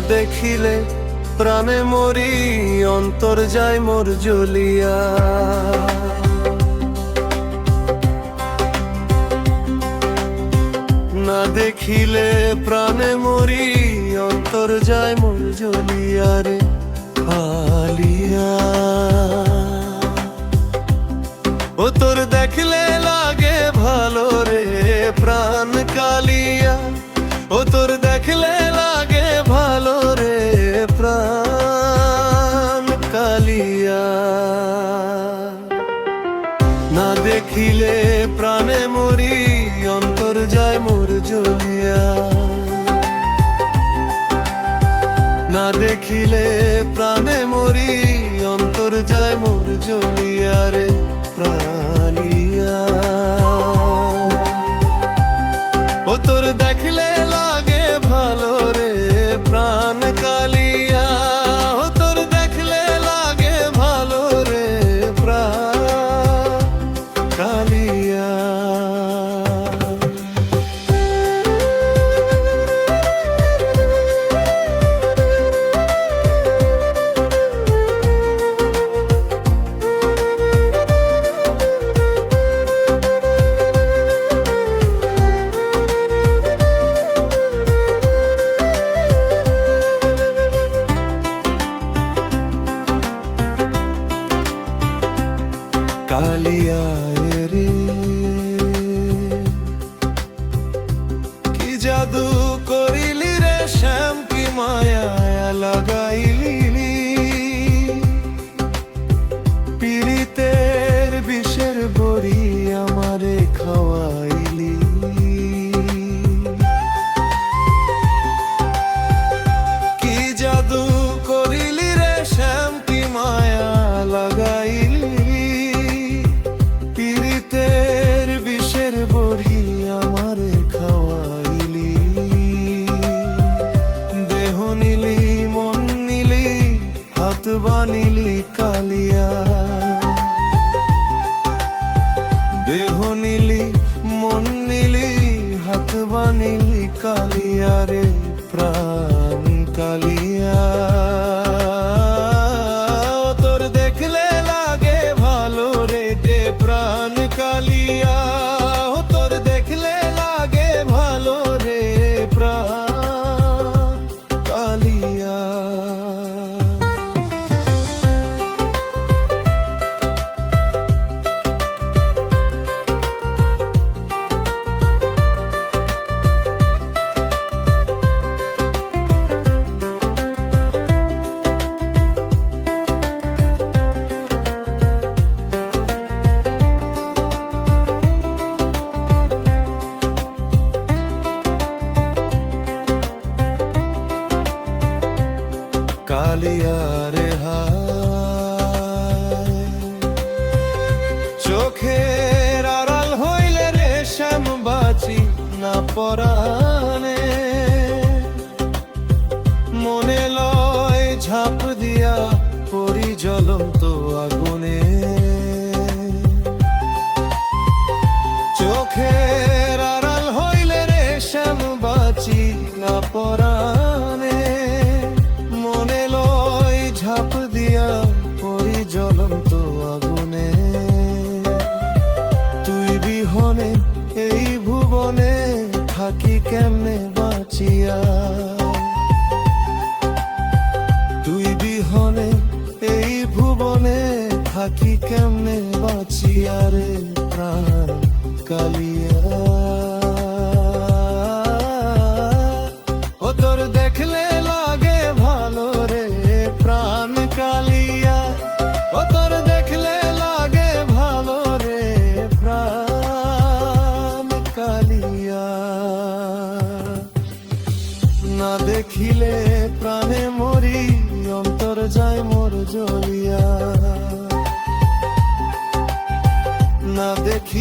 দেখিলে প্রাণে মরি, অন্তর যায় মোর জ্বলিয়া। না দেখিলে প্রাণে মরি, অন্তর যায় মোর জ্বলিয়া রে কালিয়া। ও তোর দেখলে লাগে ভালো রে প্রাণ কালিয়া, ও তোর দেখলে লাগে ভালো রে প্রাণ কালিয়া। না দেখিলে প্রাণে মরি, অন্তর যায় মোর জ্বলিয়া। না দেখিলে প্রাণে মরি, অন্তর যায় মোর জ্বলিয়া রে প্রাণিয়া। ও তোর দেখলে লাগে ভালো রে প্রাণ কালিয়া, ও তোর দেখলে লাগে ভালো রে প্রাণ কালিয়া। কালিয়া রে কি জাদু করিলি রে শ্যাম, কি মায়া লাগাইলি। পীড়িতের বিষের বড়ি আমারে খাওয়াইলি। কি জাদু করিলি রে শ্যাম, কি মায়া লাগাইলি। বিষের বড়ি আমারে খাওয়াইলি। দেহ নিলি মন নিলি, হাত বানিলি কালিয়া। দেহ নিলি মন নিলি, হাত বানিলি কালিয়া রে প্রাণ কালিয়া। তোর দেখলে লাগে ভালো রে প্রাণ কালিয়া, তোর দেখলে লাগে ভালো রে প্রাণ কালিয়া। কালিয়া রে হায়, চোখের আড়াল হইলে রে শ্যাম বাঁচি না পরাণে। মনে লয় ঝাঁপ দিয়া পরি জ্বলন্ত আগুনে। চোখের আড়াল হইলে রে শ্যাম বাঁচি না পরাণে। মনে লয় ঝাঁপ দিয়া পরি জ্বলন্ত আগুনে। তুই বিহনে এই ভুবনে থাকি কেমনে বাঁচিয়া। তুই বিহনে এই ভুবনে থাকি কেমনে বাঁচিয়া রে প্রাণ কালিয়া। ও তোর দেখলে লাগে ভালো রে প্রাণ কালিয়া, ও তোর দেখলে লাগে ভালো রে প্রাণ কালিয়া। না দেখিলে প্রাণে মরি, অন্তর যায় মোর জ্বলিয়া। না দেখি